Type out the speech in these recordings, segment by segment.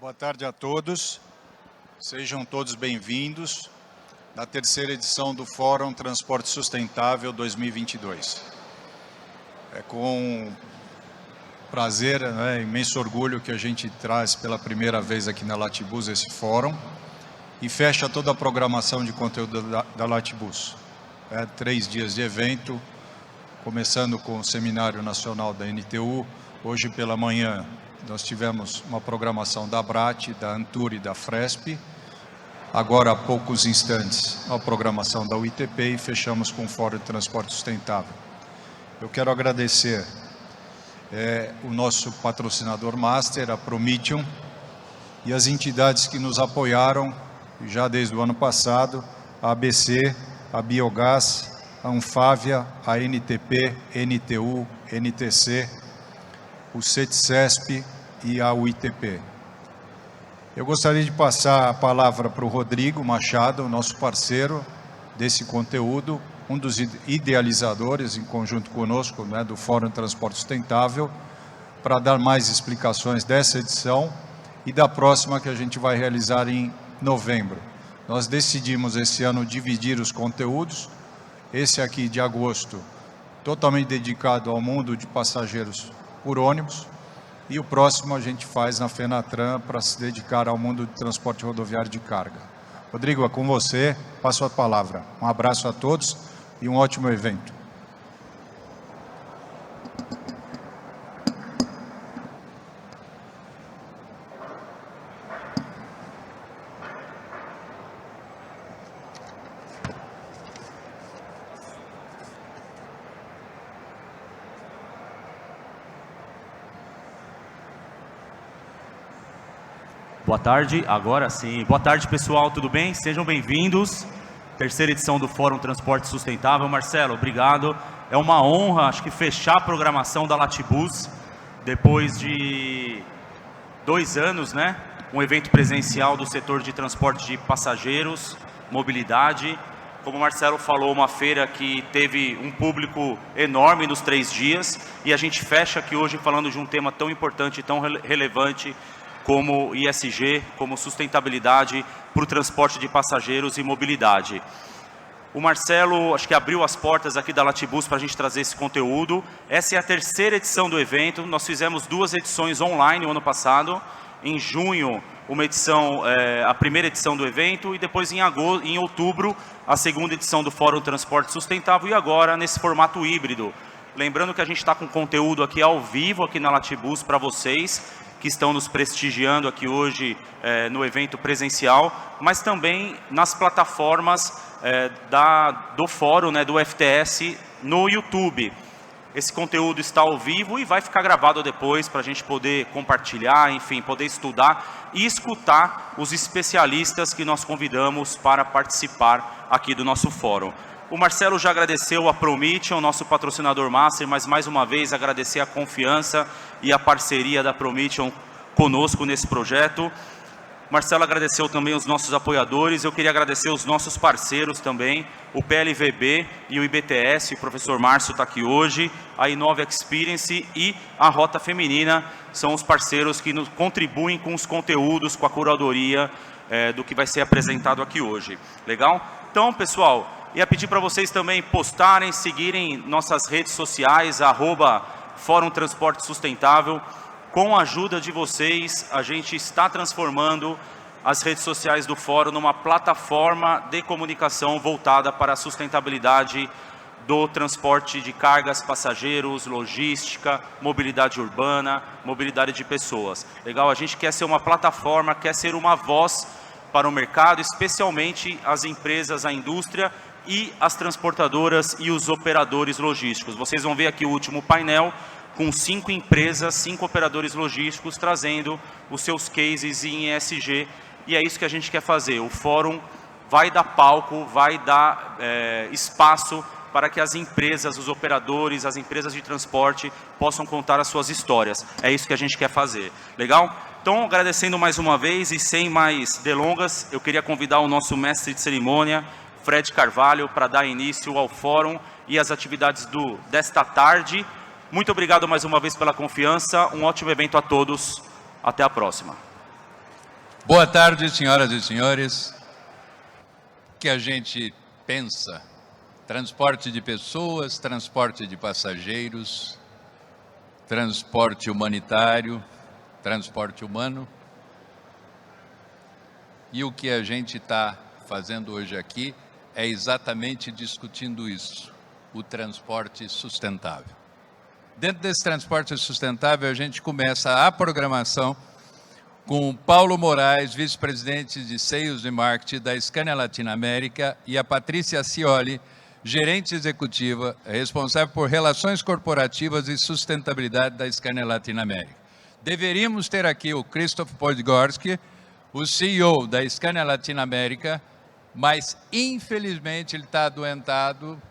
Boa tarde a todos. Sejam todos bem-vindos na terceira edição do Fórum Transporte Sustentável 2022. É com prazer, imenso orgulho que a gente traz pela primeira vez aqui na Latibus esse fórum e fecha toda a programação de conteúdo da Latibus. 3 dias de evento, começando com o Seminário Nacional da NTU. Hoje pela manhã nós tivemos uma programação da ABRAT, da ANTUR e da FRESP. Agora, há poucos instantes, a programação da UITP e fechamos com o Fórum de Transporte Sustentável. Eu quero agradecer o nosso patrocinador master, a Prometeon, e as entidades que nos apoiaram já desde o ano passado, a ABC, a Biogás, a Anfávia, a NTP, NTU, NTC, o CETCESP e a UITP. Eu gostaria de passar a palavra para o Rodrigo Machado, nosso parceiro desse conteúdo, um dos idealizadores, em conjunto conosco, do Fórum de Transporte Sustentável, para dar mais explicações dessa edição e da próxima que a gente vai realizar em novembro. Nós decidimos esse ano dividir os conteúdos, esse aqui de agosto, totalmente dedicado ao mundo de passageiros por ônibus, e o próximo a gente faz na FENATRAN para se dedicar ao mundo de transporte rodoviário de carga. Rodrigo, é com você, passo a palavra. Um abraço a todos e um ótimo evento. Boa tarde, agora sim. Boa tarde, pessoal, tudo bem? Sejam bem-vindos. Terceira edição do Fórum Transporte Sustentável. Marcelo, obrigado. É uma honra, acho que, fechar a programação da Latibus depois de 2 anos, um evento presencial do setor de transporte de passageiros, mobilidade. Como o Marcelo falou, uma feira que teve um público enorme nos 3 dias e a gente fecha aqui hoje falando de um tema tão importante e tão relevante como ISG, como sustentabilidade para o transporte de passageiros e mobilidade. O Marcelo, acho que abriu as portas aqui da Latibus para a gente trazer esse conteúdo. Essa é a terceira edição do evento. Nós fizemos 2 edições online no ano passado. Em junho, uma edição, a primeira edição do evento, e depois em outubro, a segunda edição do Fórum Transporte Sustentável, e agora nesse formato híbrido. Lembrando que a gente está com conteúdo aqui ao vivo, aqui na Latibus, para vocês que estão nos prestigiando aqui hoje no evento presencial, mas também nas plataformas do fórum, do FTS, no YouTube. Esse conteúdo está ao vivo e vai ficar gravado depois para a gente poder compartilhar, enfim, poder estudar e escutar os especialistas que nós convidamos para participar aqui do nosso fórum. O Marcelo já agradeceu a Prometeon, nosso patrocinador master, mas mais uma vez agradecer a confiança e a parceria da Prometeon conosco nesse projeto. Marcelo agradeceu também os nossos apoiadores. Eu queria agradecer os nossos parceiros também, o PLVB e o IBTS, o professor Márcio está aqui hoje, a Inova Experience e a Rota Feminina, são os parceiros que nos contribuem com os conteúdos, com a curadoria do que vai ser apresentado aqui hoje. Legal? Então, pessoal, ia pedir para vocês também postarem, seguirem nossas redes sociais, @Fórum Transporte Sustentável. Com a ajuda de vocês, a gente está transformando as redes sociais do Fórum numa plataforma de comunicação voltada para a sustentabilidade do transporte de cargas, passageiros, logística, mobilidade urbana, mobilidade de pessoas. Legal? A gente quer ser uma plataforma, quer ser uma voz para o mercado, especialmente as empresas, a indústria e as transportadoras e os operadores logísticos. Vocês vão ver aqui o último painel com 5 empresas, 5 operadores logísticos trazendo os seus cases em ESG, e é isso que a gente quer fazer. O fórum vai dar palco, vai dar espaço para que as empresas, os operadores, as empresas de transporte possam contar as suas histórias. É isso que a gente quer fazer. Legal? Então, agradecendo mais uma vez e sem mais delongas, eu queria convidar o nosso mestre de cerimônia, Fred Carvalho, para dar início ao fórum e às atividades desta tarde. Muito obrigado mais uma vez pela confiança, um ótimo evento a todos, até a próxima. Boa tarde, senhoras e senhores. O que a gente pensa? Transporte de pessoas, transporte de passageiros, transporte humanitário, transporte humano. E o que a gente está fazendo hoje aqui é exatamente discutindo isso, o transporte sustentável. Dentro desse transporte sustentável, a gente começa a programação com o Paulo Moraes, vice-presidente de Sales e Marketing da Scania Latinoamérica, e a Patrícia Scioli, gerente executiva, responsável por relações corporativas e sustentabilidade da Scania Latinoamérica. Deveríamos ter aqui o Krzysztof Podgorski, o CEO da Scania Latinoamérica, mas infelizmente ele está adoentado,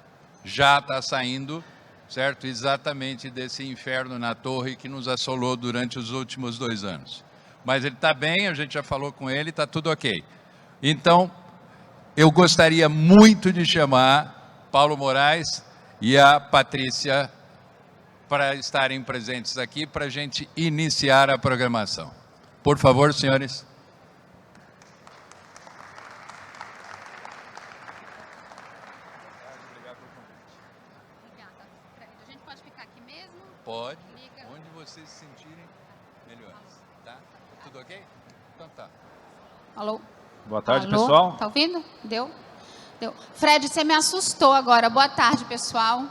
já está saindo, certo? Exatamente desse inferno na torre que nos assolou durante os últimos 2 anos. Mas ele está bem, a gente já falou com ele, está tudo ok. Então, eu gostaria muito de chamar Paulo Moraes e a Patrícia para estarem presentes aqui, para a gente iniciar a programação. Por favor, senhores. Obrigada, Fred. A gente pode ficar aqui mesmo? Pode, Liga. onde vocês se sentirem melhores, tá? Tudo ok? Então tá. Alô? Boa tarde, Alô? pessoal. Tá ouvindo? Deu? Deu. Fred, você me assustou agora. Boa tarde, pessoal.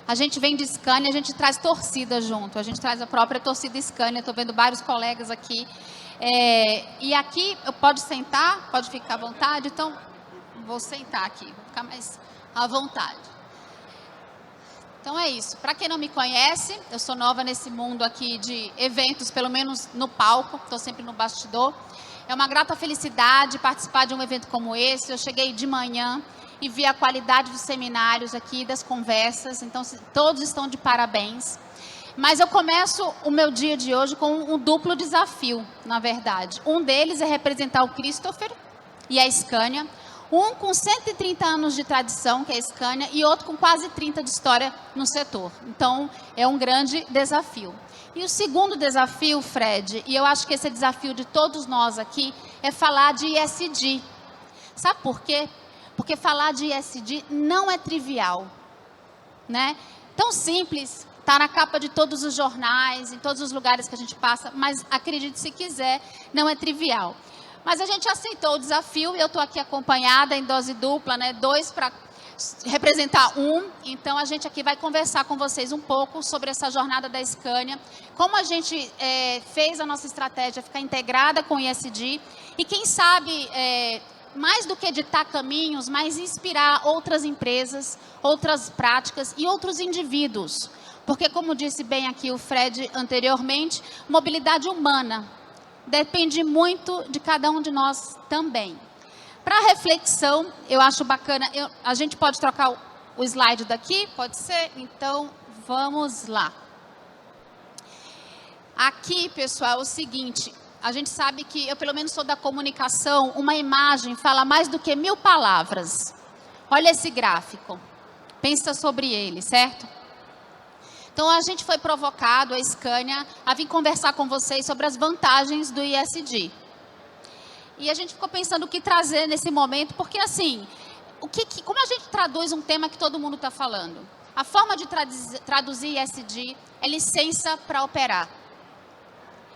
A gente vem de Scania, a gente traz torcida junto. A gente traz a própria torcida Scania. Estou vendo vários colegas aqui. E aqui, pode sentar? Pode ficar à vontade? Então, vou sentar aqui. Vou ficar mais à vontade. Então é isso. Para quem não me conhece, eu sou nova nesse mundo aqui de eventos, pelo menos no palco. Estou sempre no bastidor. É uma grata felicidade participar de um evento como esse. Eu cheguei de manhã e vi a qualidade dos seminários aqui, das conversas. Então, todos estão de parabéns. Mas eu começo o meu dia de hoje com um duplo desafio, na verdade. Um deles é representar o Christopher e a Scania. Um com 130 anos de tradição, que é a Scania, e outro com quase 30 de história no setor. Então, é um grande desafio. E o segundo desafio, Fred, e eu acho que esse é o desafio de todos nós aqui, é falar de ESG. Sabe por quê? Porque falar de ESG não é trivial, né? Tão simples, está na capa de todos os jornais, em todos os lugares que a gente passa, mas acredite se quiser, não é trivial. Mas a gente aceitou o desafio, eu estou aqui acompanhada em dose dupla, né? 2 para representar 1. Então, a gente aqui vai conversar com vocês um pouco sobre essa jornada da Scania, como a gente fez a nossa estratégia ficar integrada com o ESG e, quem sabe, mais do que editar caminhos, mas inspirar outras empresas, outras práticas e outros indivíduos. Porque, como disse bem aqui o Fred anteriormente, mobilidade humana depende muito de cada um de nós também. Para reflexão, eu acho bacana, a gente pode trocar o slide daqui? Pode ser? Então, vamos lá. Aqui, pessoal, é o seguinte, a gente sabe que, eu pelo menos sou da comunicação, uma imagem fala mais do que 1000 palavras. Olha esse gráfico, pensa sobre ele, certo? Então, a gente foi provocado, a Scania, a vir conversar com vocês sobre as vantagens do ESG. E a gente ficou pensando o que trazer nesse momento, porque assim, como a gente traduz um tema que todo mundo está falando? A forma de traduzir ESG é licença para operar.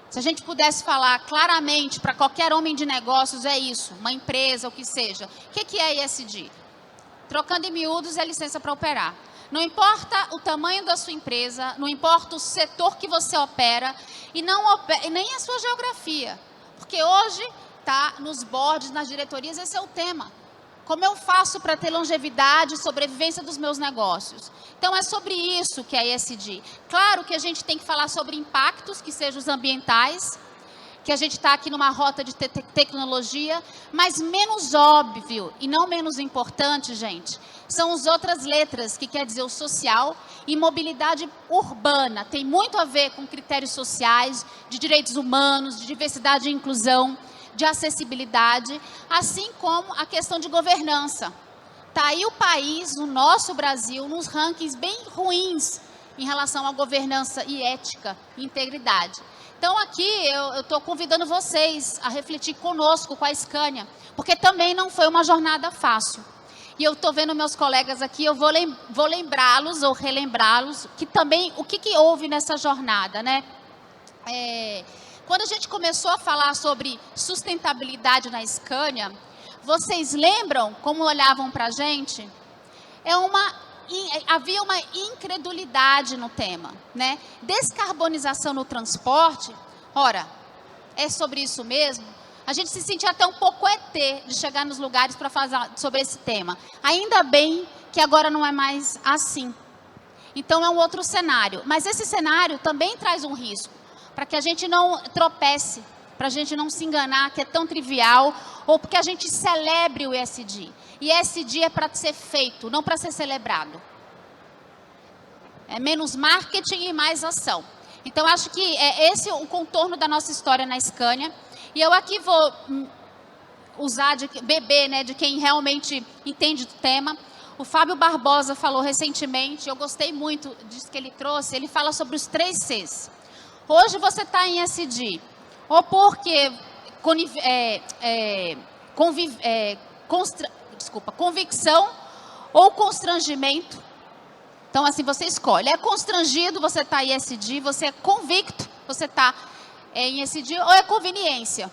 Se a gente pudesse falar claramente para qualquer homem de negócios, é isso, uma empresa, o que seja. O que é ESG? Trocando em miúdos, é licença para operar. Não importa o tamanho da sua empresa, não importa o setor que você opera e nem a sua geografia. Porque hoje está nos boards, nas diretorias, esse é o tema. Como eu faço para ter longevidade e sobrevivência dos meus negócios? Então, é sobre isso que é ESG. Claro que a gente tem que falar sobre impactos, que sejam os ambientais, que a gente está aqui numa rota de tecnologia, mas menos óbvio e não menos importante, gente, são as outras letras, que quer dizer o social e mobilidade urbana. Tem muito a ver com critérios sociais, de direitos humanos, de diversidade e inclusão, de acessibilidade, assim como a questão de governança. Está aí o país, o nosso Brasil, nos rankings bem ruins em relação à governança e ética e integridade. Então aqui eu estou convidando vocês a refletir conosco, com a Scania, porque também não foi uma jornada fácil. E eu estou vendo meus colegas aqui, eu vou lembrá-los ou relembrá-los que também o que houve nessa jornada, né? Quando a gente começou a falar sobre sustentabilidade na Scania, vocês lembram como olhavam para a gente? Havia uma incredulidade no tema, né? Descarbonização no transporte, ora, é sobre isso mesmo? A gente se sentia até um pouco ET de chegar nos lugares para falar sobre esse tema. Ainda bem que agora não é mais assim. Então é um outro cenário. Mas esse cenário também traz um risco, para que a gente não tropece, para a gente não se enganar que é tão trivial, ou porque a gente celebre o ESG. E ESG é para ser feito, não para ser celebrado. É menos marketing e mais ação. Então, acho que é esse o contorno da nossa história na Scania. E eu aqui vou usar beber, né, de quem realmente entende do tema. O Fábio Barbosa falou recentemente, eu gostei muito disso que ele trouxe, ele fala sobre os 3 Cs. Hoje você está em ESG, ou porque convicção ou constrangimento. Então, assim, você escolhe. É constrangido, você está em ESG, você é convicto, você está em ESG, ou é conveniência.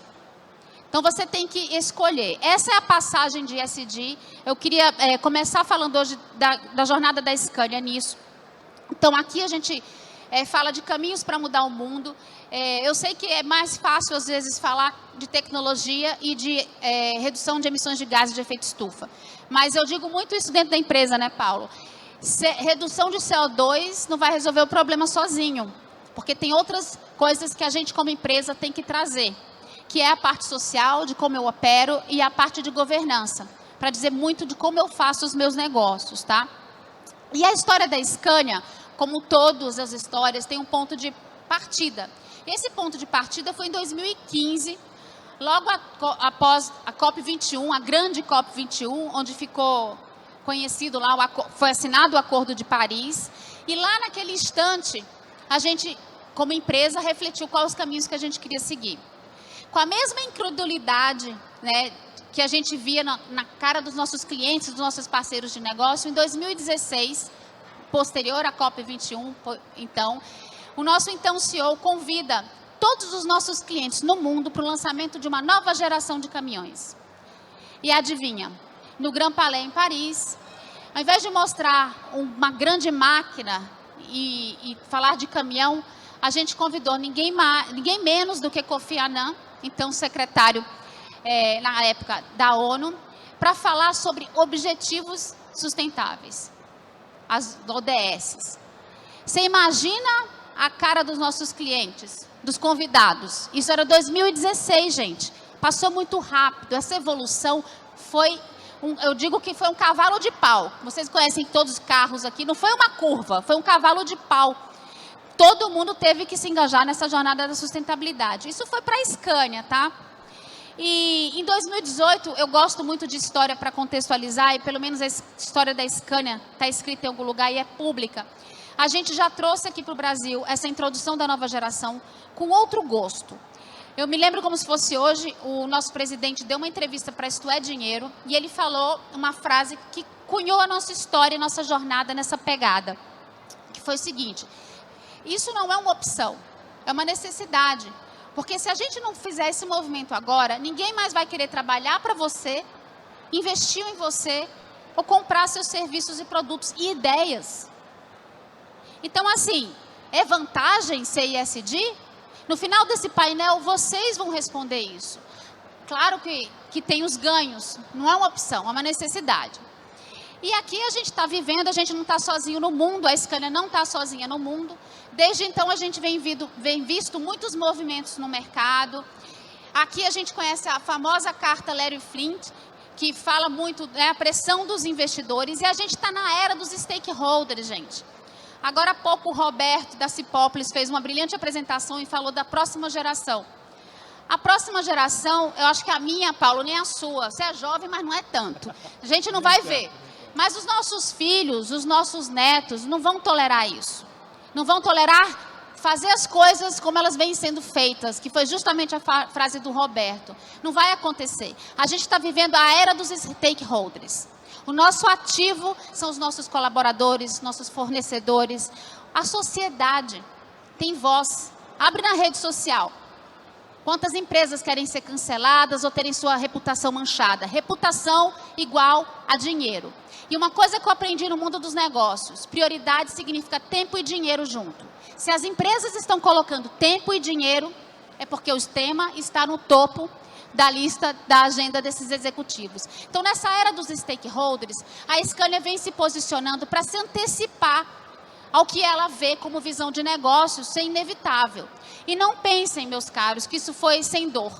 Então, você tem que escolher. Essa é a passagem de ESG. Eu queria começar falando hoje da jornada da Scania nisso. Então, aqui a gente fala de caminhos para mudar o mundo. Eu sei que é mais fácil, às vezes, falar de tecnologia e de redução de emissões de gases de efeito estufa. Mas eu digo muito isso dentro da empresa, né, Paulo? Redução de CO2 não vai resolver o problema sozinho, porque tem outras coisas que a gente, como empresa, tem que trazer, que é a parte social, de como eu opero, e a parte de governança, para dizer muito de como eu faço os meus negócios, tá? E a história da Scania, como todas as histórias, tem um ponto de partida. Esse ponto de partida foi em 2015, logo após a COP21, a grande COP21, onde ficou conhecido lá, foi assinado o Acordo de Paris, e lá naquele instante, a gente, como empresa, refletiu quais os caminhos que a gente queria seguir. Com a mesma incredulidade, né, que a gente via na cara dos nossos clientes, dos nossos parceiros de negócio, em 2016, posterior à COP21, então, o nosso CEO convida todos os nossos clientes no mundo para o lançamento de uma nova geração de caminhões. E adivinha? No Grand Palais, em Paris, ao invés de mostrar uma grande máquina e falar de caminhão, a gente convidou ninguém menos do que Kofi Annan, então secretário, na época, da ONU, para falar sobre objetivos sustentáveis, as ODS. Você imagina a cara dos nossos clientes, dos convidados? Isso era 2016, gente. Passou muito rápido. Essa evolução foi, eu digo que foi um cavalo de pau. Vocês conhecem todos os carros aqui. Não foi uma curva, foi um cavalo de pau. Todo mundo teve que se engajar nessa jornada da sustentabilidade. Isso foi para a Scania, tá? E em 2018, eu gosto muito de história para contextualizar, e pelo menos a história da Scania está escrita em algum lugar e é pública. A gente já trouxe aqui para o Brasil essa introdução da nova geração com outro gosto. Eu me lembro como se fosse hoje, o nosso presidente deu uma entrevista para Isto é Dinheiro, e ele falou uma frase que cunhou a nossa história, a nossa jornada nessa pegada, que foi o seguinte: isso não é uma opção, é uma necessidade. Porque se a gente não fizer esse movimento agora, ninguém mais vai querer trabalhar para você, investir em você, ou comprar seus serviços e produtos e ideias. Então, assim, é vantagem ser ESG? No final desse painel, vocês vão responder isso. Claro que tem os ganhos, não é uma opção, é uma necessidade. E aqui a gente está vivendo, a gente não está sozinho no mundo, a Scania não está sozinha no mundo. Desde então a gente vem visto muitos movimentos no mercado. Aqui a gente conhece a famosa carta Larry Flint, que fala muito, né, a pressão dos investidores, e a gente está na era dos stakeholders, gente. Agora há pouco o Roberto da Cipópolis fez uma brilhante apresentação e falou da próxima geração. A próxima geração, eu acho que a minha, Paulo, nem a sua. Você é jovem, mas não é tanto. A gente não vai ver. Mas os nossos filhos, os nossos netos, não vão tolerar isso. Não vão tolerar fazer as coisas como elas vêm sendo feitas, que foi justamente a frase do Roberto. Não vai acontecer. A gente está vivendo a era dos stakeholders. O nosso ativo são os nossos colaboradores, nossos fornecedores. A sociedade tem voz. Abre na rede social. Quantas empresas querem ser canceladas ou terem sua reputação manchada? Reputação igual a dinheiro. E uma coisa que eu aprendi no mundo dos negócios, prioridade significa tempo e dinheiro junto. Se as empresas estão colocando tempo e dinheiro, é porque o tema está no topo da lista da agenda desses executivos. Então, nessa era dos stakeholders, a Scania vem se posicionando para se antecipar ao que ela vê como visão de negócios ser inevitável. E não pensem, meus caros, que isso foi sem dor.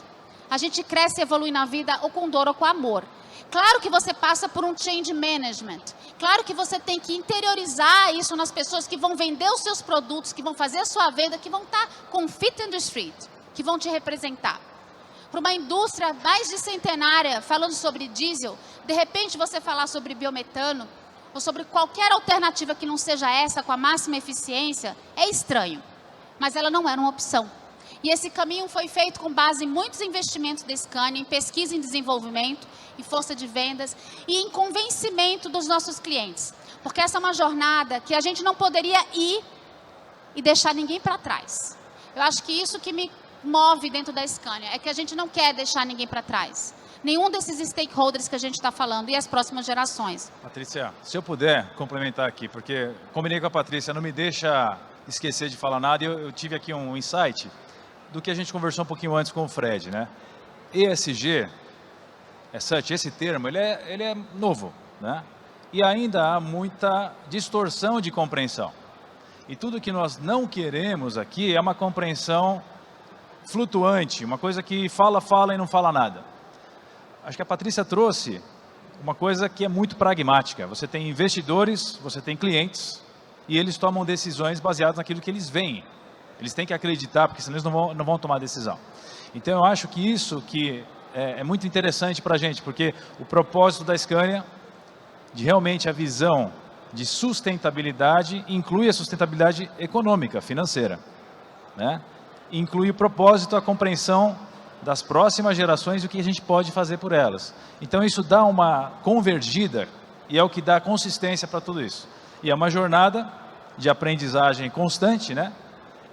A gente cresce e evolui na vida ou com dor ou com amor. Claro que você passa por um change management. Claro que você tem que interiorizar isso nas pessoas que vão vender os seus produtos, que vão fazer a sua venda, que vão estar com feet in the street, que vão te representar. Para uma indústria mais de centenária, falando sobre diesel, de repente você falar sobre biometano, ou sobre qualquer alternativa que não seja essa, com a máxima eficiência, é estranho. Mas ela não era uma opção. E esse caminho foi feito com base em muitos investimentos da Scania, em pesquisa e desenvolvimento, em força de vendas e em convencimento dos nossos clientes. Porque essa é uma jornada que a gente não poderia ir e deixar ninguém para trás. Eu acho que isso que me move dentro da Scania é que a gente não quer deixar ninguém para trás. Nenhum desses stakeholders que a gente está falando e as próximas gerações. Patrícia, se eu puder complementar aqui, porque combinei com a Patrícia, não me deixa esquecer de falar nada, eu tive aqui um insight do que a gente conversou um pouquinho antes com o Fred, né? ESG, esse termo, ele é novo, né? E ainda há muita distorção de compreensão. E tudo que nós não queremos aqui é uma compreensão flutuante, uma coisa que fala e não fala nada. Acho que a Patrícia trouxe uma coisa que é muito pragmática. Você tem investidores, você tem clientes, e eles tomam decisões baseadas naquilo que eles veem. Eles têm que acreditar, porque senão eles não vão tomar decisão. Então, eu acho que isso que é muito interessante para a gente, porque o propósito da Scania, de realmente a visão de sustentabilidade, inclui a sustentabilidade econômica, financeira, né? Inclui o propósito, a compreensão das próximas gerações e o que a gente pode fazer por elas. Então, isso dá uma convergida e é o que dá consistência para tudo isso. E é uma jornada de aprendizagem constante, né?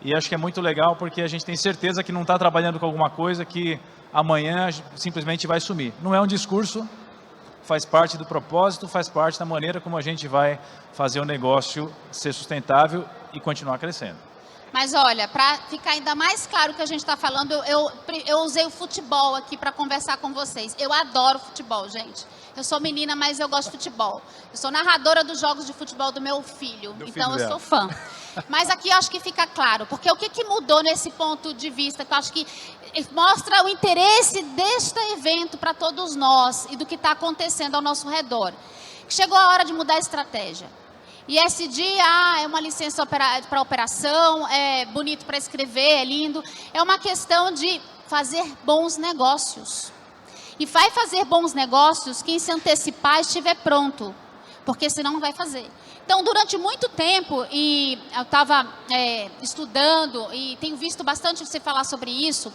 E acho que é muito legal porque a gente tem certeza que não está trabalhando com alguma coisa que amanhã simplesmente vai sumir. Não é um discurso, faz parte do propósito, faz parte da maneira como a gente vai fazer o negócio ser sustentável e continuar crescendo. Mas olha, para ficar ainda mais claro o que a gente está falando, eu usei o futebol aqui para conversar com vocês. Eu adoro futebol, gente. Eu sou menina, mas eu gosto de futebol. Eu sou narradora dos jogos de futebol do meu filho, então eu sou fã. Mas aqui eu acho que fica claro, porque o que mudou nesse ponto de vista, que eu acho que mostra o interesse deste evento para todos nós e do que está acontecendo ao nosso redor. Chegou a hora de mudar a estratégia. E ESG, é uma licença para operação, é bonito para escrever, é lindo. É uma questão de fazer bons negócios. E vai fazer bons negócios quem se antecipar e estiver pronto, porque senão não vai fazer. Então, durante muito tempo, e eu estava estudando, e tenho visto bastante você falar sobre isso,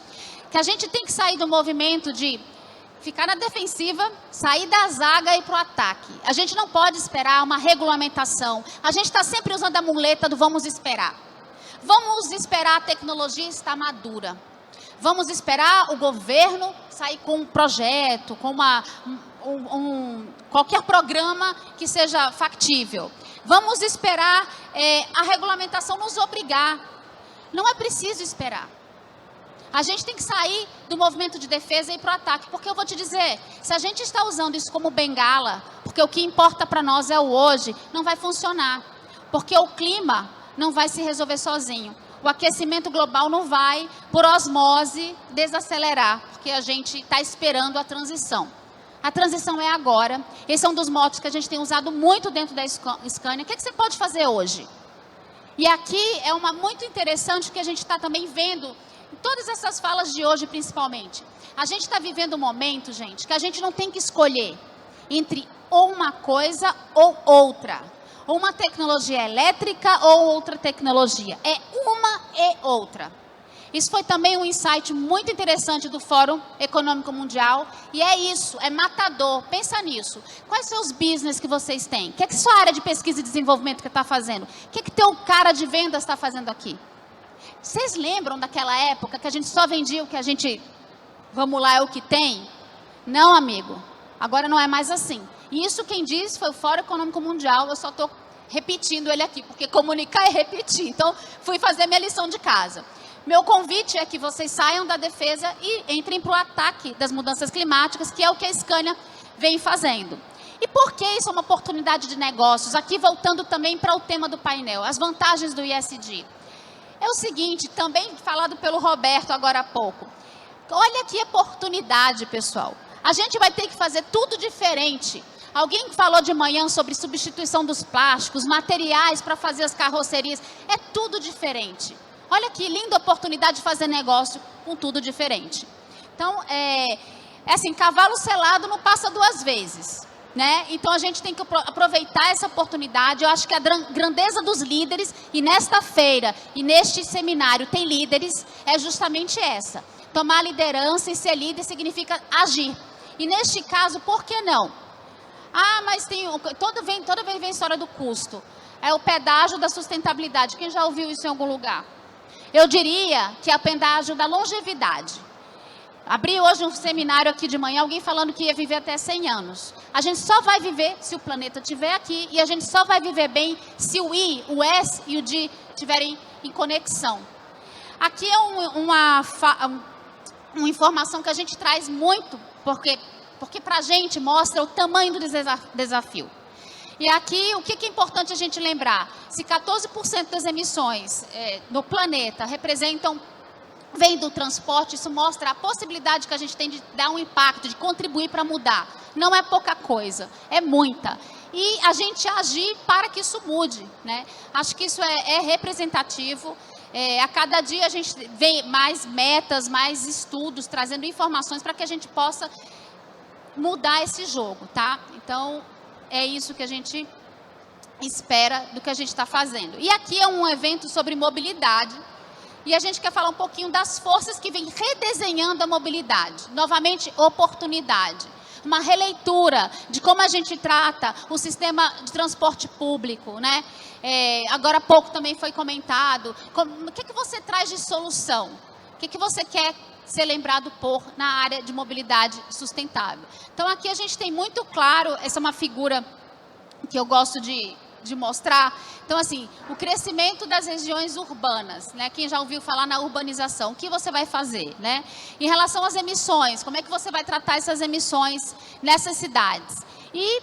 que a gente tem que sair do movimento de ficar na defensiva, sair da zaga e ir para o ataque. A gente não pode esperar uma regulamentação. A gente está sempre usando a muleta do vamos esperar. Vamos esperar a tecnologia estar madura. Vamos esperar o governo sair com um projeto, com qualquer programa que seja factível. Vamos esperar a regulamentação nos obrigar. Não é preciso esperar. A gente tem que sair do movimento de defesa e ir para o ataque. Porque eu vou te dizer, se a gente está usando isso como bengala, porque o que importa para nós é o hoje, não vai funcionar. Porque o clima não vai se resolver sozinho. O aquecimento global não vai, por osmose, desacelerar. Porque a gente está esperando a transição. A transição é agora. Esse é um dos motos que a gente tem usado muito dentro da Scania. O que você pode fazer hoje? E aqui é muito interessante que a gente está também vendo em todas essas falas de hoje, principalmente. A gente está vivendo um momento, gente, que a gente não tem que escolher entre ou uma coisa ou outra. Ou uma tecnologia elétrica ou outra tecnologia. É uma e outra. Isso foi também um insight muito interessante do Fórum Econômico Mundial, e é isso, é matador, pensa nisso. Quais são os business que vocês têm? O que é que sua área de pesquisa e desenvolvimento que está fazendo? O que é que teu cara de vendas está fazendo aqui? Vocês lembram daquela época que a gente só vendia o que a gente, vamos lá, é o que tem? Não, amigo, agora não é mais assim. E isso quem disse foi o Fórum Econômico Mundial, eu só estou repetindo ele aqui, porque comunicar é repetir. Então, fui fazer minha lição de casa. Meu convite é que vocês saiam da defesa e entrem para o ataque das mudanças climáticas, que é o que a Scania vem fazendo. E por que isso é uma oportunidade de negócios? Aqui voltando também para o tema do painel, as vantagens do ESG. É o seguinte, também falado pelo Roberto agora há pouco. Olha que oportunidade, pessoal. A gente vai ter que fazer tudo diferente. Alguém falou de manhã sobre substituição dos plásticos, materiais para fazer as carrocerias. É tudo diferente. Olha que linda oportunidade de fazer negócio com tudo diferente. Então, é assim, cavalo selado não passa duas vezes, né? Então, a gente tem que aproveitar essa oportunidade. Eu acho que a grandeza dos líderes, e nesta feira, e neste seminário tem líderes, é justamente essa. Tomar liderança e ser líder significa agir. E neste caso, por que não? Ah, mas tem toda vez vem a história do custo. É o pedágio da sustentabilidade. Quem já ouviu isso em algum lugar? Eu diria que é o pedágio da longevidade. Abri hoje um seminário aqui de manhã, alguém falando que ia viver até 100 anos. A gente só vai viver se o planeta estiver aqui, e a gente só vai viver bem se o I, o S e o D estiverem em conexão. Aqui é uma informação que a gente traz muito, porque para a gente mostra o tamanho do desafio. E aqui, o que é importante a gente lembrar? Se 14% das emissões no planeta vem do transporte, isso mostra a possibilidade que a gente tem de dar um impacto, de contribuir para mudar. Não é pouca coisa, é muita. E a gente agir para que isso mude, né? Acho que isso é representativo. A cada dia a gente vê mais metas, mais estudos, trazendo informações para que a gente possa mudar esse jogo, tá? Então, é isso que a gente espera do que a gente está fazendo. E aqui é um evento sobre mobilidade, e a gente quer falar um pouquinho das forças que vêm redesenhando a mobilidade. Novamente, oportunidade. Uma releitura de como a gente trata o sistema de transporte público, né? Agora há pouco também foi comentado. O que você traz de solução? O que você quer ser lembrado na área de mobilidade sustentável? Então, aqui a gente tem muito claro, essa é uma figura que eu gosto de mostrar. Então, assim, o crescimento das regiões urbanas, né? Quem já ouviu falar na urbanização, o que você vai fazer, né? Em relação às emissões, como é que você vai tratar essas emissões nessas cidades? E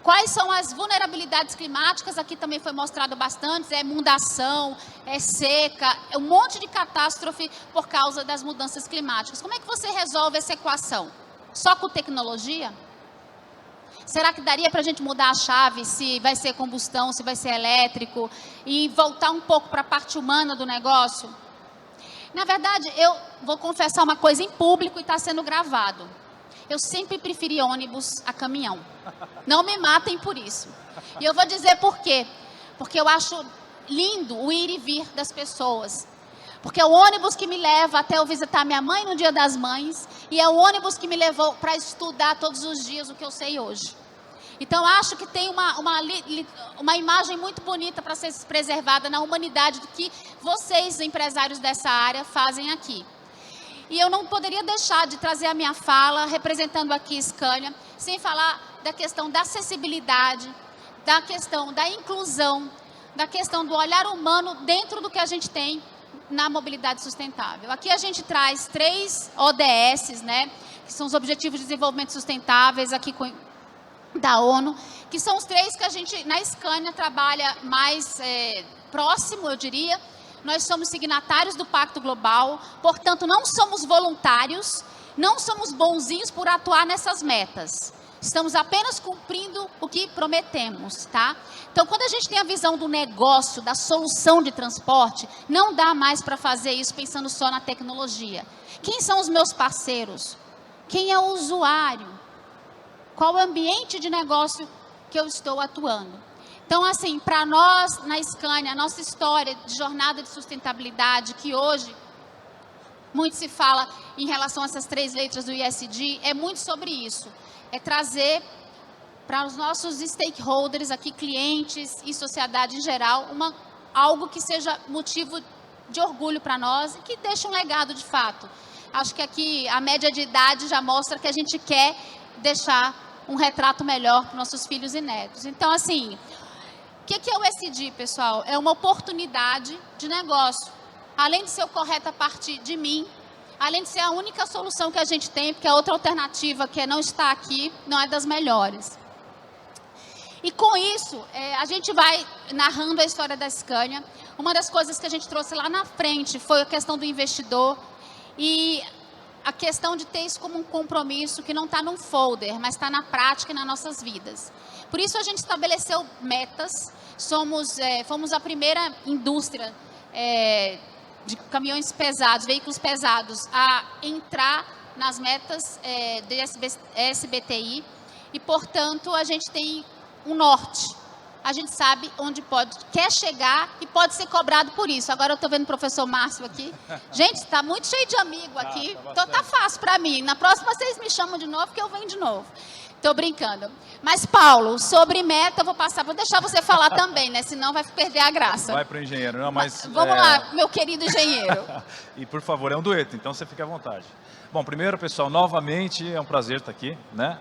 quais são as vulnerabilidades climáticas? Aqui também foi mostrado bastante, inundação, seca, um monte de catástrofe por causa das mudanças climáticas. Como é que você resolve essa equação? Só com tecnologia? Será que daria para a gente mudar a chave, se vai ser combustão, se vai ser elétrico, e voltar um pouco para a parte humana do negócio? Na verdade, eu vou confessar uma coisa em público e está sendo gravado. Eu sempre preferi ônibus a caminhão. Não me matem por isso. E eu vou dizer por quê. Porque eu acho lindo o ir e vir das pessoas. Porque é o ônibus que me leva até eu visitar minha mãe no Dia das Mães, e é o ônibus que me levou para estudar todos os dias o que eu sei hoje. Então, acho que tem uma imagem muito bonita para ser preservada na humanidade do que vocês, empresários dessa área, fazem aqui. E eu não poderia deixar de trazer a minha fala, representando aqui Scania, sem falar da questão da acessibilidade, da questão da inclusão, da questão do olhar humano dentro do que a gente tem na mobilidade sustentável. Aqui a gente traz 3 ODS, né, que são os Objetivos de Desenvolvimento Sustentáveis aqui da ONU, que são os 3 que a gente, na Scania, trabalha mais próximo, eu diria. Nós somos signatários do Pacto Global, portanto, não somos voluntários, não somos bonzinhos por atuar nessas metas. Estamos apenas cumprindo o que prometemos, tá? Então, quando a gente tem a visão do negócio, da solução de transporte, não dá mais para fazer isso pensando só na tecnologia. Quem são os meus parceiros? Quem é o usuário? Qual é o ambiente de negócio que eu estou atuando? Então, assim, para nós, na Scania, a nossa história de jornada de sustentabilidade, que hoje muito se fala em relação a essas 3 letras do ESG, é muito sobre isso. É trazer para os nossos stakeholders aqui, clientes e sociedade em geral, algo que seja motivo de orgulho para nós e que deixe um legado de fato. Acho que aqui a média de idade já mostra que a gente quer deixar um retrato melhor para nossos filhos e netos. Então, assim, o que é o ESG, pessoal? É uma oportunidade de negócio. Além de ser o correto a partir de mim, além de ser a única solução que a gente tem, porque a outra alternativa que não está aqui não é das melhores. E com isso, a gente vai narrando a história da Scania. Uma das coisas que a gente trouxe lá na frente foi a questão do investidor e a questão de ter isso como um compromisso que não está num folder, mas está na prática e nas nossas vidas. Por isso a gente estabeleceu metas. Fomos a primeira indústria de caminhões pesados, veículos pesados, a entrar nas metas do SBTi e, portanto, a gente tem um norte. A gente sabe onde quer chegar e pode ser cobrado por isso. Agora eu estou vendo o professor Márcio aqui. Gente, está muito cheio de amigo aqui, então tá fácil para mim. Na próxima vocês me chamam de novo, que eu venho de novo. Estou brincando. Mas, Paulo, sobre meta, vou deixar você falar também, né? Senão vai perder a graça. Vai para o engenheiro, não, mas... Vamos lá, meu querido engenheiro. E, por favor, é um dueto, então você fica à vontade. Bom, primeiro, pessoal, novamente, é um prazer estar aqui, né?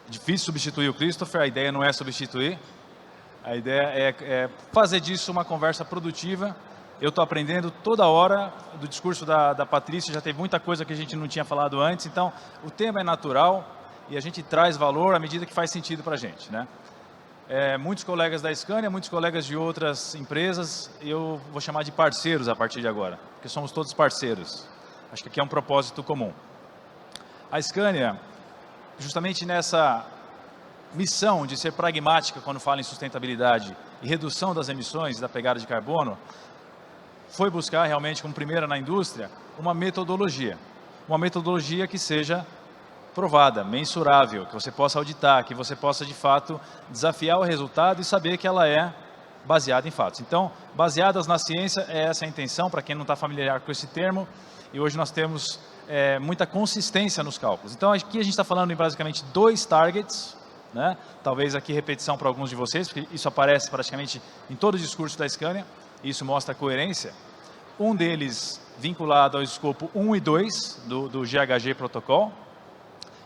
Difícil substituir o Christopher, a ideia não é substituir. A ideia é fazer disso uma conversa produtiva. Eu estou aprendendo toda hora do discurso da Patrícia, já teve muita coisa que a gente não tinha falado antes, então o tema é natural e a gente traz valor à medida que faz sentido para a gente, né? Muitos colegas da Scania, muitos colegas de outras empresas, eu vou chamar de parceiros a partir de agora, porque somos todos parceiros. Acho que aqui é um propósito comum. A Scania, justamente nessa missão de ser pragmática quando fala em sustentabilidade e redução das emissões da pegada de carbono, foi buscar realmente, como primeira na indústria, uma metodologia que seja provada, mensurável, que você possa auditar, que você possa de fato desafiar o resultado e saber que ela é baseada em fatos. Então, baseadas na ciência, é essa a intenção, para quem não está familiar com esse termo, e hoje nós temos muita consistência nos cálculos. Então, aqui a gente está falando em basicamente 2 targets, né? Talvez aqui repetição para alguns de vocês, porque isso aparece praticamente em todo o discurso da Scania, e isso mostra a coerência. Um deles vinculado ao escopo 1 e 2 do GHG Protocol,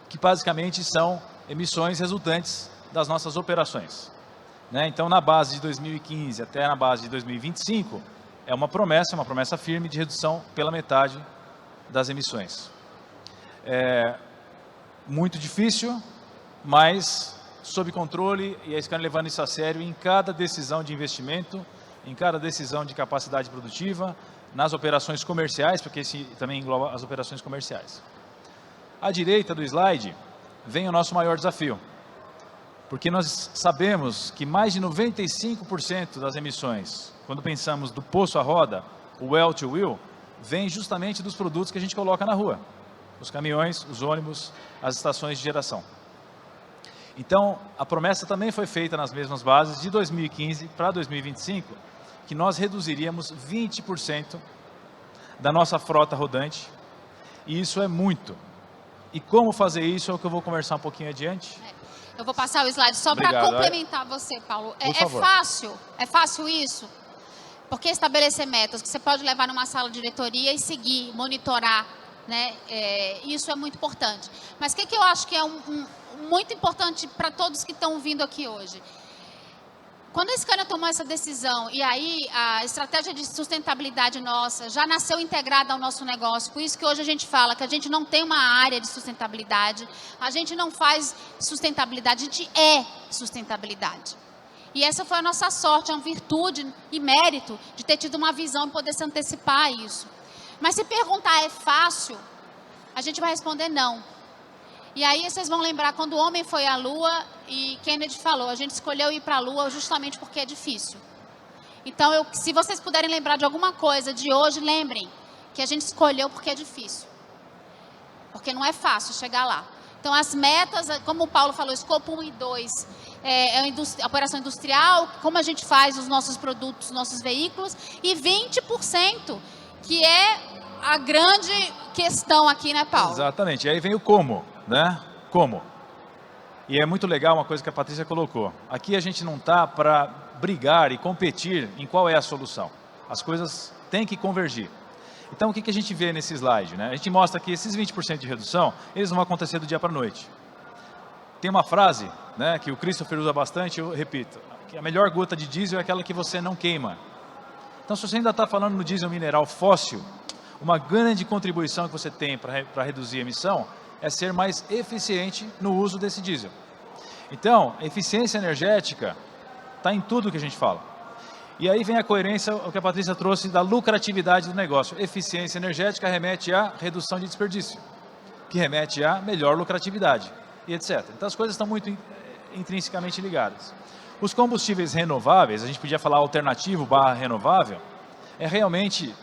que basicamente são emissões resultantes das nossas operações, né? Então, na base de 2015 até na base de 2025, é uma promessa firme de redução pela metade das emissões. É muito difícil, mas sob controle, e a Scania levando isso a sério em cada decisão de investimento, em cada decisão de capacidade produtiva, nas operações comerciais, porque esse também engloba as operações comerciais. À direita do slide vem o nosso maior desafio, porque nós sabemos que mais de 95% das emissões, quando pensamos do poço à roda, o well to wheel, vem justamente dos produtos que a gente coloca na rua, os caminhões, os ônibus, as estações de geração. Então, a promessa também foi feita nas mesmas bases de 2015 para 2025, que nós reduziríamos 20% da nossa frota rodante, e isso é muito. E como fazer isso é o que eu vou conversar um pouquinho adiante. Eu vou passar o slide só para complementar você, Paulo. É fácil isso? Porque estabelecer metas que você pode levar numa sala de diretoria e seguir, monitorar, né? Isso é muito importante. Mas o que eu acho que é muito importante para todos que estão vindo aqui hoje? Quando a Scania tomou essa decisão, e aí a estratégia de sustentabilidade nossa já nasceu integrada ao nosso negócio, por isso que hoje a gente fala que a gente não tem uma área de sustentabilidade, a gente não faz sustentabilidade, a gente é sustentabilidade. E essa foi a nossa sorte, é uma virtude e mérito de ter tido uma visão e poder se antecipar a isso. Mas se perguntar é fácil, a gente vai responder não. E aí vocês vão lembrar quando o homem foi à Lua e Kennedy falou, a gente escolheu ir para a Lua justamente porque é difícil. Então, se vocês puderem lembrar de alguma coisa de hoje, lembrem que a gente escolheu porque é difícil. Porque não é fácil chegar lá. Então, as metas, como o Paulo falou, escopo 1 e 2, a operação industrial, como a gente faz os nossos produtos, os nossos veículos, e 20% que é a grande questão aqui, né, Paulo? Exatamente. E aí vem o como, né? Como? E é muito legal uma coisa que a Patrícia colocou. Aqui a gente não está para brigar e competir em qual é a solução. As coisas têm que convergir. Então, o que a gente vê nesse slide, né? A gente mostra que esses 20% de redução, eles não vão acontecer do dia para a noite. Tem uma frase, né, que o Christopher usa bastante, eu repito, que a melhor gota de diesel é aquela que você não queima. Então, se você ainda está falando no diesel mineral fóssil, uma grande contribuição que você tem para reduzir a emissão é ser mais eficiente no uso desse diesel. Então, a eficiência energética está em tudo que a gente fala. E aí vem a coerência, o que a Patrícia trouxe da lucratividade do negócio. Eficiência energética remete à redução de desperdício, que remete à melhor lucratividade, e etc. Então, as coisas estão muito intrinsecamente ligadas. Os combustíveis renováveis, a gente podia falar alternativo / renovável, é realmente,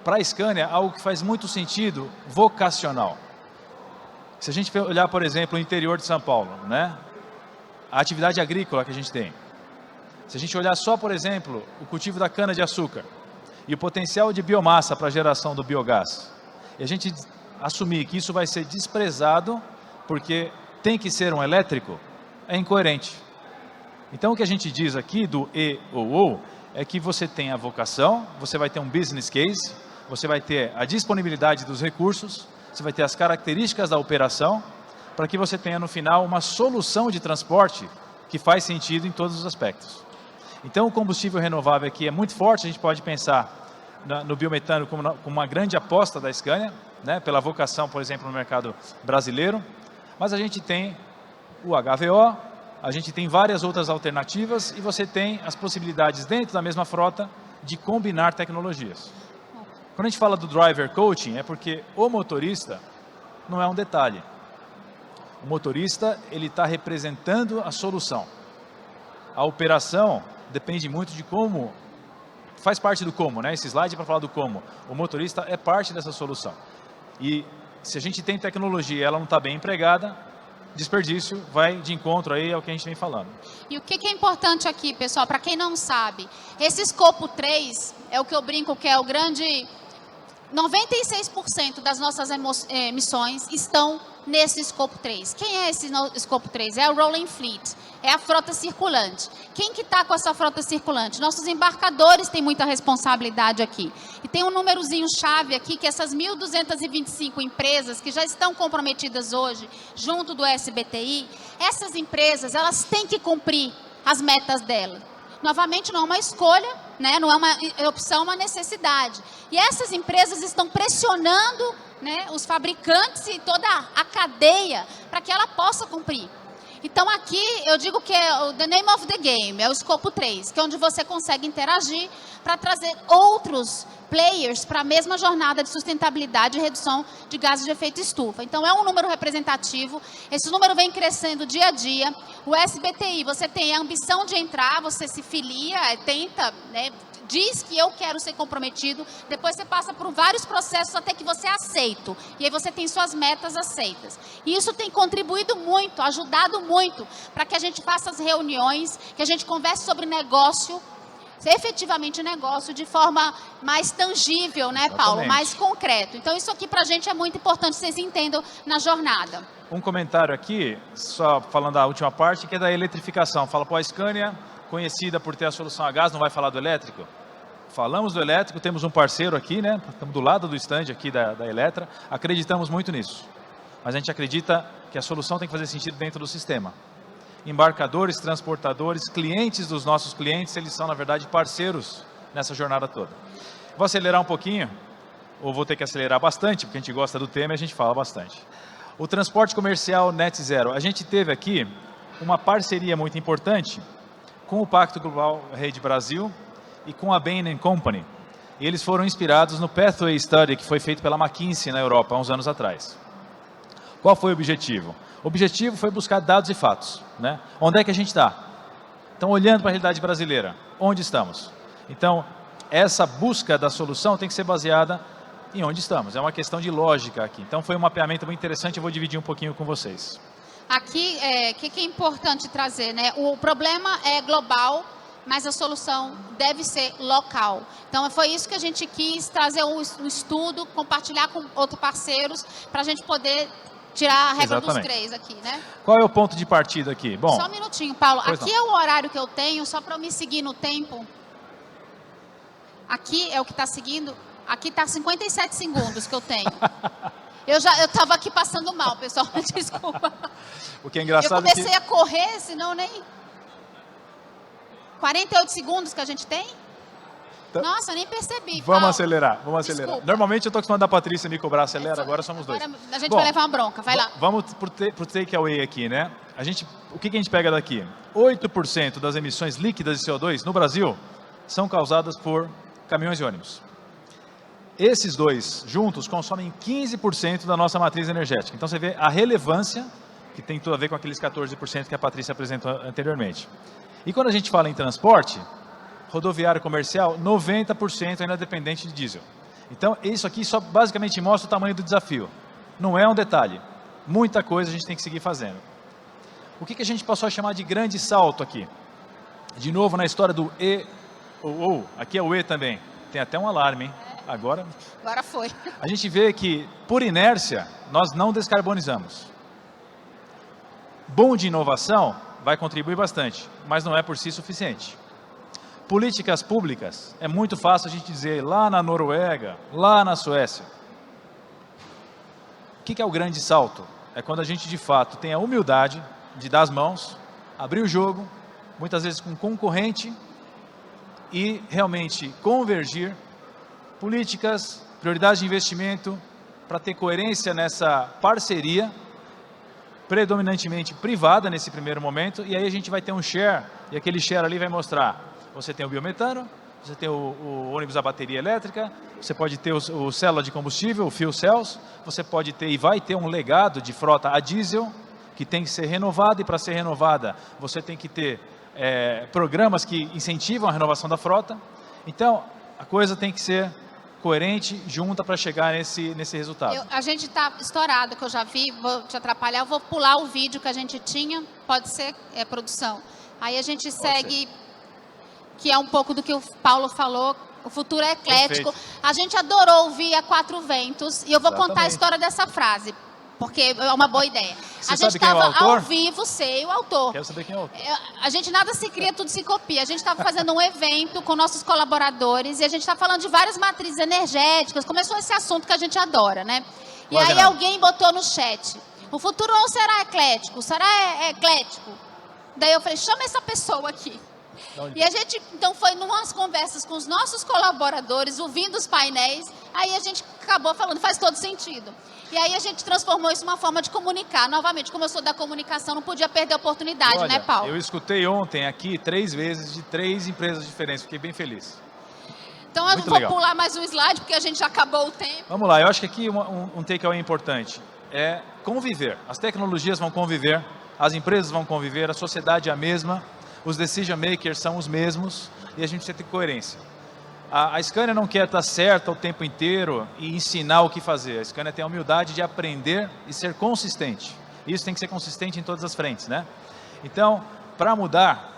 para a Scania, algo que faz muito sentido vocacional. Se a gente olhar, por exemplo, o interior de São Paulo, né? A atividade agrícola que a gente tem. Se a gente olhar só, por exemplo, o cultivo da cana-de-açúcar e o potencial de biomassa para a geração do biogás, e a gente assumir que isso vai ser desprezado porque tem que ser um elétrico, é incoerente. Então, o que a gente diz aqui do E ou OU é que você tem a vocação, você vai ter um business case, você vai ter a disponibilidade dos recursos, você vai ter as características da operação, para que você tenha no final uma solução de transporte que faz sentido em todos os aspectos. Então, o combustível renovável aqui é muito forte, a gente pode pensar no biometano como uma grande aposta da Scania, né, pela vocação, por exemplo, no mercado brasileiro, mas a gente tem o HVO, a gente tem várias outras alternativas e você tem as possibilidades dentro da mesma frota de combinar tecnologias. Quando a gente fala do driver coaching, é porque o motorista não é um detalhe. O motorista, ele está representando a solução. A operação depende muito de como, faz parte do como, né? Esse slide é para falar do como. O motorista é parte dessa solução. E se a gente tem tecnologia e ela não está bem empregada, desperdício vai de encontro aí ao que a gente vem falando. E o que é importante aqui, pessoal, para quem não sabe, esse escopo 3 é o que eu brinco que é o grande... 96% das nossas emissões estão nesse escopo 3. Quem é esse escopo 3? É o Rolling Fleet, é a frota circulante. Quem que está com essa frota circulante? Nossos embarcadores têm muita responsabilidade aqui. E tem um númerozinho chave aqui, que essas 1.225 empresas que já estão comprometidas hoje, junto do SBTI, essas empresas, elas têm que cumprir as metas delas. Novamente, não é uma escolha, né? Não é uma opção, é uma necessidade. E essas empresas estão pressionando, né, os fabricantes e toda a cadeia para que ela possa cumprir. Então, aqui, eu digo que é o the name of the game, é o escopo 3, que é onde você consegue interagir para trazer outros players para a mesma jornada de sustentabilidade e redução de gases de efeito estufa. Então, é um número representativo, esse número vem crescendo dia a dia. O SBTI, você tem a ambição de entrar, você se filia, tenta, né, diz que eu quero ser comprometido, depois você passa por vários processos até que você é aceito. E aí você tem suas metas aceitas. E isso tem contribuído muito, ajudado muito, para que a gente faça as reuniões, que a gente converse sobre negócio, efetivamente negócio, de forma mais tangível, né, Paulo? Exatamente. Mais concreto. Então, isso aqui para a gente é muito importante, vocês entendam na jornada. Um comentário aqui, só falando da última parte, que é da eletrificação. Fala, pô, a Scania, conhecida por ter a solução a gás, não vai falar do elétrico? Falamos do elétrico, temos um parceiro aqui, né? Estamos do lado do stand aqui da Eletra, acreditamos muito nisso. Mas a gente acredita que a solução tem que fazer sentido dentro do sistema. Embarcadores, transportadores, clientes dos nossos clientes, eles são, na verdade, parceiros nessa jornada toda. Vou acelerar um pouquinho, ou vou ter que acelerar bastante, porque a gente gosta do tema e a gente fala bastante. O transporte comercial Net Zero. A gente teve aqui uma parceria muito importante com o Pacto Global Rede Brasil e com a Bain & Company. E eles foram inspirados no Pathway Study, que foi feito pela McKinsey na Europa, há uns anos atrás. Qual foi o objetivo? O objetivo foi buscar dados e fatos, né? Onde é que a gente está? Então, olhando para a realidade brasileira, onde estamos? Então, essa busca da solução tem que ser baseada em onde estamos. É uma questão de lógica aqui. Então, foi um mapeamento muito interessante, eu vou dividir um pouquinho com vocês. Aqui, que é importante trazer, né? O problema é global, mas a solução deve ser local. Então, foi isso que a gente quis, trazer um estudo, compartilhar com outros parceiros, para a gente poder tirar a regra dos 3 aqui, né? Qual é o ponto de partida aqui? Bom, só um minutinho, Paulo. Pois aqui não. é o horário que eu tenho, só para eu me seguir no tempo. Aqui é o que está seguindo. Aqui está 57 segundos que eu tenho. Eu estava aqui passando mal, pessoal, desculpa. O que é engraçado eu comecei a correr, senão nem... 48 segundos que a gente tem? Tá. Nossa, eu nem percebi. Vamos acelerar. Desculpa. Normalmente eu estou acostumado a Patrícia me cobrar, acelera, agora somos dois. Agora a gente vai levar uma bronca, vai lá. Vamos pro takeaway aqui, né? O que a gente pega daqui? 8% das emissões líquidas de CO2 no Brasil são causadas por caminhões e ônibus. Esses dois juntos consomem 15% da nossa matriz energética. Então você vê a relevância que tem tudo a ver com aqueles 14% que a Patrícia apresentou anteriormente. E quando a gente fala em transporte, rodoviário comercial, 90% ainda dependente de diesel. Então isso aqui só basicamente mostra o tamanho do desafio. Não é um detalhe. Muita coisa a gente tem que seguir fazendo. O que a gente passou a chamar de grande salto aqui? De novo na história do E ou aqui é o E também. Tem até um alarme, hein? Agora foi. A gente vê que, por inércia, nós não descarbonizamos. Boom de inovação vai contribuir bastante, mas não é por si suficiente. Políticas públicas, é muito fácil a gente dizer lá na Noruega, lá na Suécia. O que é o grande salto? É quando a gente, de fato, tem a humildade de dar as mãos, abrir o jogo, muitas vezes com concorrente, e realmente convergir políticas, prioridades de investimento, para ter coerência nessa parceria, predominantemente privada nesse primeiro momento, e aí a gente vai ter um share, e aquele share ali vai mostrar, você tem o biometano, você tem o ônibus a bateria elétrica, você pode ter o célula de combustível, o fuel cells, você pode ter e vai ter um legado de frota a diesel, que tem que ser renovada, e para ser renovada, você tem que ter programas que incentivam a renovação da frota. Então, a coisa tem que ser coerente, junta para chegar nesse resultado. A gente está estourado, que eu já vi, vou te atrapalhar, eu vou pular o vídeo que a gente tinha, pode ser produção. Aí a gente segue, que é um pouco do que o Paulo falou, o futuro é eclético. Perfeito. A gente adorou ouvir a Quatro Ventos, e eu vou Exatamente. contar a história dessa frase, porque é uma boa ideia. Você a gente sabe quem é o estava autor? ao vivo, sei o autor. Quero saber quem é o autor. A gente nada se cria, tudo se copia. A gente estava fazendo um evento com nossos colaboradores e a gente está falando de várias matrizes energéticas. Começou esse assunto que a gente adora, né? E Olha, aí alguém botou no chat: o futuro não será eclético, será eclético. Daí eu falei: chama essa pessoa aqui. E a gente, então, foi numas conversas com os nossos colaboradores, ouvindo os painéis, aí a gente acabou falando, faz todo sentido. E aí a gente transformou isso numa forma de comunicar. Novamente, como eu sou da comunicação, não podia perder a oportunidade, Olha, né, Paulo? eu escutei ontem aqui 3 vezes de 3 empresas diferentes, fiquei bem feliz. Então eu não Muito vou legal. pular mais um slide, porque a gente já acabou o tempo. Vamos lá, eu acho que aqui um takeaway importante é conviver. As tecnologias vão conviver, as empresas vão conviver, a sociedade é a mesma, os decision makers são os mesmos e a gente precisa ter coerência. A Scania não quer estar certa o tempo inteiro e ensinar o que fazer. A Scania tem a humildade de aprender e ser consistente. Isso tem que ser consistente em todas as frentes, né? Então, para mudar,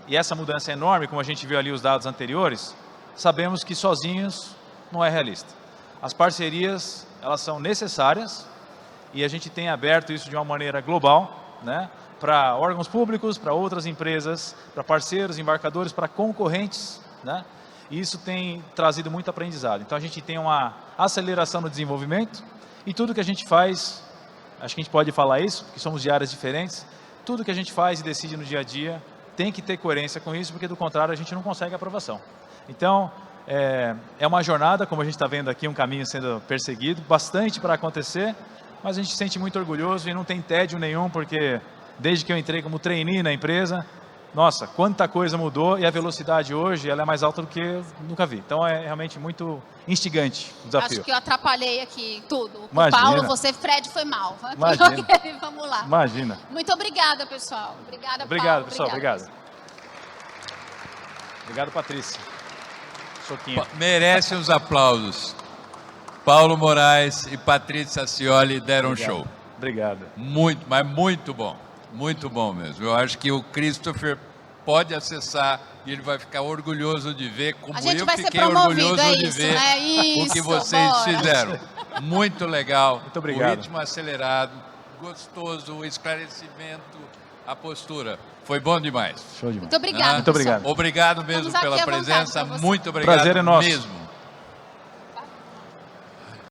e essa mudança é enorme, como a gente viu ali os dados anteriores, sabemos que sozinhos não é realista. As parcerias, elas são necessárias e a gente tem aberto isso de uma maneira global, né? Para órgãos públicos, para outras empresas, para parceiros, embarcadores, para concorrentes, né? E isso tem trazido muito aprendizado. Então a gente tem uma aceleração no desenvolvimento e tudo que a gente faz, acho que a gente pode falar isso, porque somos de áreas diferentes, tudo que a gente faz e decide no dia a dia tem que ter coerência com isso, porque do contrário a gente não consegue aprovação. Então é uma jornada, como a gente está vendo aqui, um caminho sendo perseguido, bastante para acontecer, mas a gente se sente muito orgulhoso e não tem tédio nenhum, porque desde que eu entrei como trainee na empresa, nossa, quanta coisa mudou e a velocidade hoje ela é mais alta do que eu nunca vi. Então é realmente muito instigante o desafio. Acho que eu atrapalhei aqui tudo. Imagina. Paulo, você, Fred, foi mal. Imagina. Vamos lá. Imagina. Muito obrigada, pessoal. Obrigada, Obrigado, Paulo. pessoal. Obrigada. Obrigado. Obrigado, Patrícia. Soquinho. Merecem os aplausos. Paulo Moraes e Patrícia Cioli deram um Obrigado. show. Obrigado. Muito, mas muito bom. Muito bom mesmo. Eu acho que o Christopher pode acessar e ele vai ficar orgulhoso de ver como A gente eu vai ser fiquei promovido, orgulhoso é de isso, ver né? o que Isso, vocês bora. fizeram. Muito legal. Muito obrigado. O ritmo acelerado, gostoso, o esclarecimento, a postura. Foi bom demais. Show demais. Muito obrigada, Ah, muito obrigado. pessoal. Obrigado mesmo Estamos aqui pela à vontade presença. pra você. Muito obrigado Prazer é nosso. mesmo.